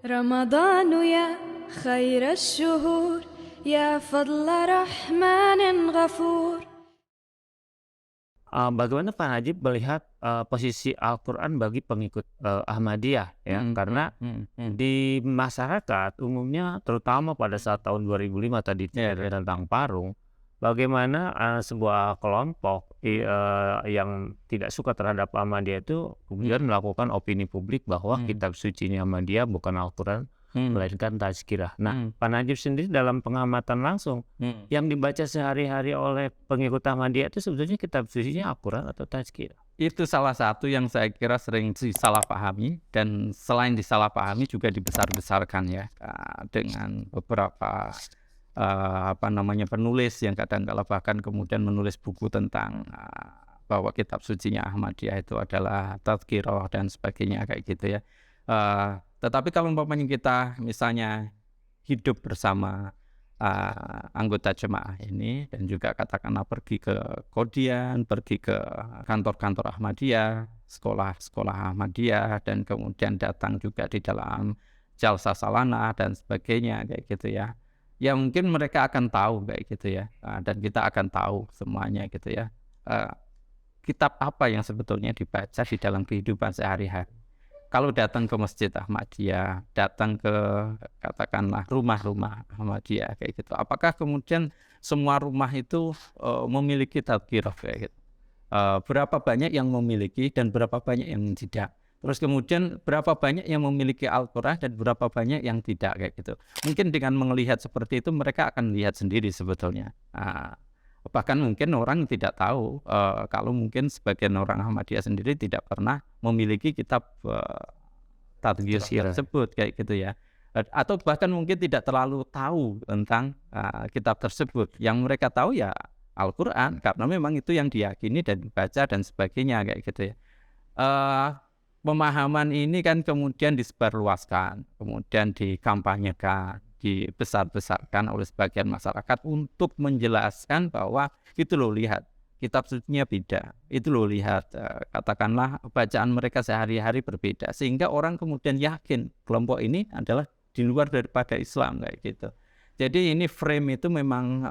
رمضان يا خير الشهور يا فضل رحمن غفور. Bagaimana Pak Najib melihat posisi Al-Quran bagi pengikut Ahmadiyah ya? Karena di masyarakat umumnya, terutama pada saat tahun 2005 tadi terjadi tentang Parung, bagaimana sebuah kelompok yang tidak suka terhadap Ahmadiyah itu kemudian melakukan opini publik bahwa kitab sucinya Ahmadiyah bukan Al-Quran, melainkan Tazkirah. Nah, Pak Najib sendiri dalam pengamatan langsung, yang dibaca sehari-hari oleh pengikut Ahmadiyah itu sebetulnya kitab sucinya Al-Quran atau Tazkirah? Itu salah satu yang saya kira sering disalahpahami, dan selain disalahpahami juga dibesar-besarkan ya, dengan beberapa penulis yang kadang-kala bahkan kemudian menulis buku tentang bahwa kitab sucinya Ahmadiyah itu adalah Tazkirah dan sebagainya kayak gitu ya. Tetapi kalau umpamanya kita misalnya hidup bersama anggota jemaah ini dan juga katakanlah pergi ke Qodian, pergi ke kantor-kantor Ahmadiyah, sekolah-sekolah Ahmadiyah, dan kemudian datang juga di dalam jalsa salana dan sebagainya kayak gitu ya. Ya mungkin mereka akan tahu kayak gitu ya, dan kita akan tahu semuanya gitu ya. Kitab apa yang sebetulnya dibaca di dalam kehidupan sehari-hari. Kalau datang ke Masjid Ahmadiyah, datang ke katakanlah rumah-rumah Ahmadiyah kayak gitu, apakah kemudian semua rumah itu memiliki tazkirah kayak gitu? Berapa banyak yang memiliki dan berapa banyak yang tidak? Terus kemudian berapa banyak yang memiliki Al-Quran dan berapa banyak yang tidak kayak gitu? Mungkin dengan melihat seperti itu mereka akan lihat sendiri sebetulnya. Bahkan mungkin orang tidak tahu kalau mungkin sebagian orang Ahmadiyah sendiri tidak pernah memiliki kitab Tazkirah tersebut kayak gitu ya, atau bahkan mungkin tidak terlalu tahu tentang kitab tersebut. Yang mereka tahu ya Al-Quran, karena memang itu yang diyakini dan dibaca dan sebagainya kayak gitu ya. Pemahaman ini kan kemudian disebarluaskan, kemudian dikampanyekan, dibesar-besarkan oleh sebagian masyarakat untuk menjelaskan bahwa itu loh lihat kitab sucinya beda, itu loh lihat katakanlah bacaan mereka sehari-hari berbeda, sehingga orang kemudian yakin kelompok ini adalah di luar daripada Islam kayak gitu. Jadi ini frame itu memang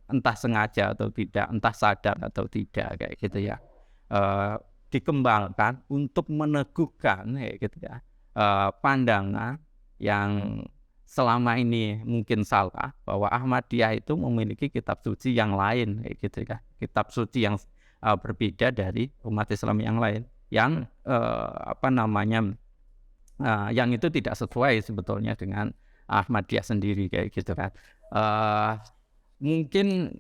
entah sengaja atau tidak, entah sadar atau tidak kayak gitu ya, dikembangkan untuk meneguhkan kayak gitu ya, pandangan yang selama ini mungkin salah, bahwa Ahmadiyah itu memiliki kitab suci yang lain kayak gitu ya, kitab suci yang berbeda dari umat Islam yang lain, yang yang itu tidak sesuai sebetulnya dengan Ahmadiyah sendiri kayak gitu kan. Mungkin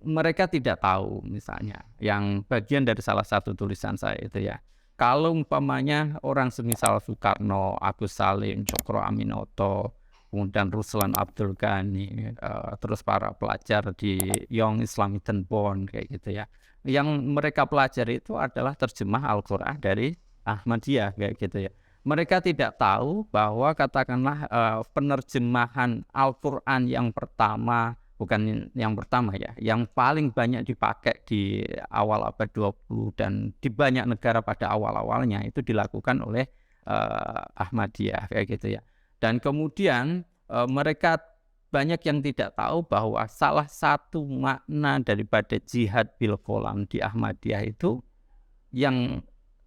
mereka tidak tahu misalnya yang bagian dari salah satu tulisan saya itu ya, kalau umpamanya orang semisal Soekarno, Agus Salim, Cokro Aminoto, kemudian Ruslan Abdul Ghani, terus para pelajar di Young Islamisten Bond kayak gitu ya, yang mereka pelajari itu adalah terjemah Al-Quran dari Ahmadiyah kayak gitu ya. Mereka tidak tahu bahwa katakanlah penerjemahan Al-Quran yang pertama, bukan yang pertama ya, yang paling banyak dipakai di awal abad 20 dan di banyak negara pada awal-awalnya itu dilakukan oleh Ahmadiyah kayak gitu ya. Dan kemudian mereka banyak yang tidak tahu bahwa salah satu makna daripada jihad bil qalam di Ahmadiyah itu yang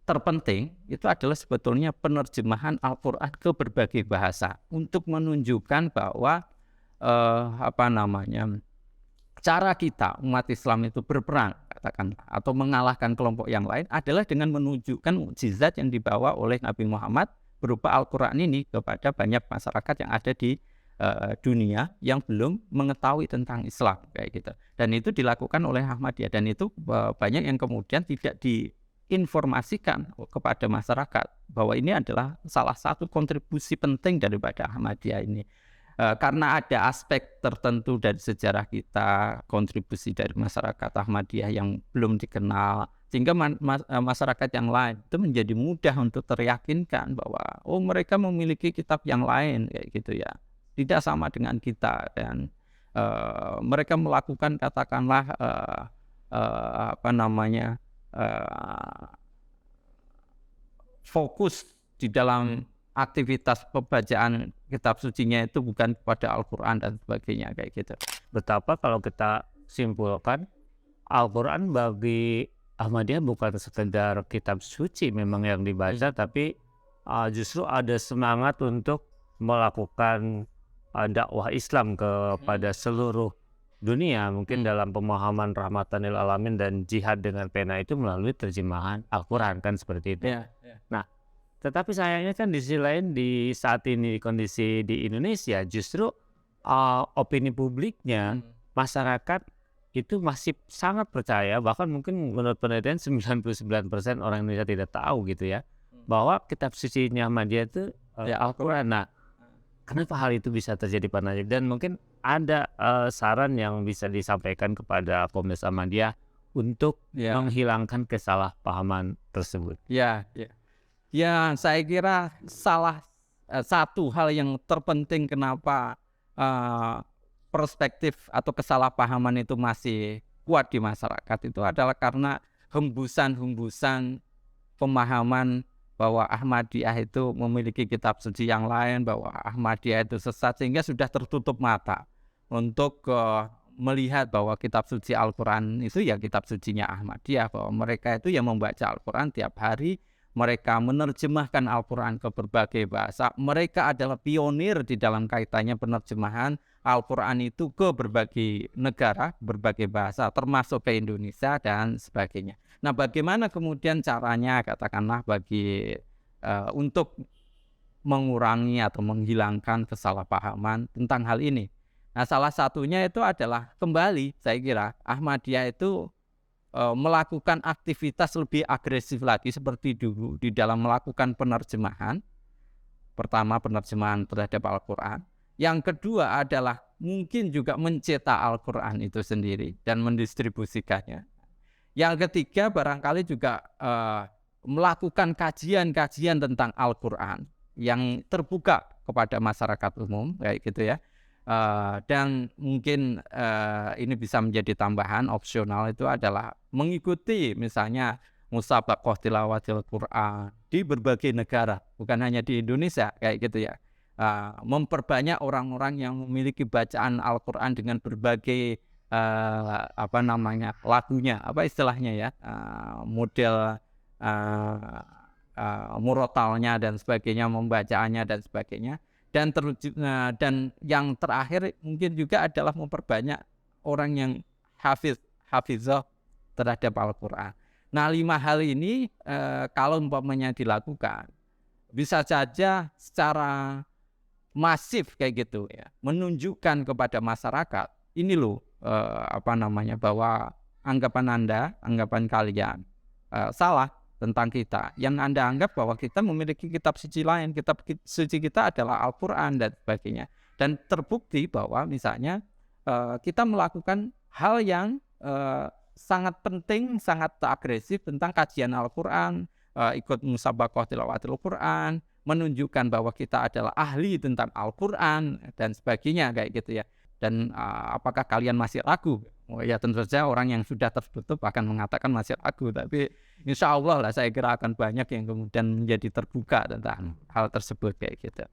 terpenting itu adalah sebetulnya penerjemahan Al-Quran ke berbagai bahasa untuk menunjukkan bahwa cara kita umat Islam itu berperang katakanlah atau mengalahkan kelompok yang lain adalah dengan menunjukkan mukjizat yang dibawa oleh Nabi Muhammad berupa Al-Quran ini kepada banyak masyarakat yang ada di dunia yang belum mengetahui tentang Islam kayak gitu. Dan itu dilakukan oleh Ahmadiyah, dan itu banyak yang kemudian tidak diinformasikan kepada masyarakat bahwa ini adalah salah satu kontribusi penting daripada Ahmadiyah ini. Karena ada aspek tertentu dari sejarah kita, kontribusi dari masyarakat Ahmadiyah yang belum dikenal, sehingga masyarakat yang lain itu menjadi mudah untuk teryakinkan bahwa mereka memiliki kitab yang lain kayak gitu ya, tidak sama dengan kita, dan mereka melakukan katakanlah fokus di dalam aktivitas pembacaan kitab sucinya itu bukan kepada Al-Quran dan sebagainya kayak gitu. Betapa kalau kita simpulkan, Al-Quran bagi Ahmadiyah bukan sekedar kitab suci memang yang dibaca, tapi justru ada semangat untuk melakukan dakwah Islam kepada seluruh dunia, mungkin dalam pemahaman rahmatan lil alamin dan jihad dengan pena itu melalui terjemahan Al-Quran kan seperti itu. Nah, tetapi sayangnya kan di sisi lain di saat ini kondisi di Indonesia justru opini publiknya, masyarakat itu masih sangat percaya, bahkan mungkin menurut penelitian 99% orang Indonesia tidak tahu gitu ya, bahwa kitab sucinya Ahmadiyah itu Al-Quran. Nah, kenapa hal itu bisa terjadi Pak Najib? Dan mungkin ada saran yang bisa disampaikan kepada Komunitas Ahmadiyah untuk menghilangkan kesalahpahaman tersebut. Ya, saya kira salah satu hal yang terpenting kenapa perspektif atau kesalahpahaman itu masih kuat di masyarakat itu adalah karena hembusan-hembusan pemahaman bahwa Ahmadiyah itu memiliki kitab suci yang lain, bahwa Ahmadiyah itu sesat, sehingga sudah tertutup mata untuk melihat bahwa kitab suci Al-Quran itu ya kitab sucinya Ahmadiyah, bahwa mereka itu yang membaca Al-Quran tiap hari, mereka menerjemahkan Al-Quran ke berbagai bahasa, mereka adalah pionir di dalam kaitannya penerjemahan Al-Quran itu ke berbagai negara, berbagai bahasa, termasuk ke Indonesia dan sebagainya. Nah, bagaimana kemudian caranya katakanlah bagi untuk mengurangi atau menghilangkan kesalahpahaman tentang hal ini? Nah, salah satunya itu adalah kembali saya kira Ahmadiyah itu melakukan aktivitas lebih agresif lagi seperti dulu di dalam melakukan penerjemahan. Pertama, penerjemahan terhadap Al-Quran. Yang kedua adalah mungkin juga mencetak Al-Quran itu sendiri dan mendistribusikannya. Yang ketiga barangkali juga melakukan kajian-kajian tentang Al-Quran yang terbuka kepada masyarakat umum kayak gitu ya. Dan mungkin ini bisa menjadi tambahan opsional itu adalah mengikuti misalnya musabaqah tilawatil Quran di berbagai negara, bukan hanya di Indonesia kayak gitu ya. Memperbanyak orang-orang yang memiliki bacaan Al-Quran dengan berbagai lagunya, apa istilahnya ya, model murotalnya dan sebagainya, membacaannya dan sebagainya. Dan yang terakhir mungkin juga adalah memperbanyak orang yang hafizah terhadap Al-Quran. Nah, 5 hal ini kalau umpamanya dilakukan bisa saja secara masif kayak gitu ya, menunjukkan kepada masyarakat ini loh bahwa anggapan kalian salah tentang kita. Yang Anda anggap bahwa kita memiliki kitab suci lain, kitab suci kita adalah Al-Quran dan sebagainya. Dan terbukti bahwa misalnya kita melakukan hal yang sangat penting, sangat agresif tentang kajian Al-Quran, ikut musabaqah tilawatil Quran, menunjukkan bahwa kita adalah ahli tentang Al-Quran dan sebagainya kayak gitu ya. Dan apakah kalian masih ragu? Ya tentu saja orang yang sudah tertutup akan mengatakan masih ragu, tapi insya Allah lah saya kira akan banyak yang kemudian menjadi terbuka tentang hal tersebut kayak gitu.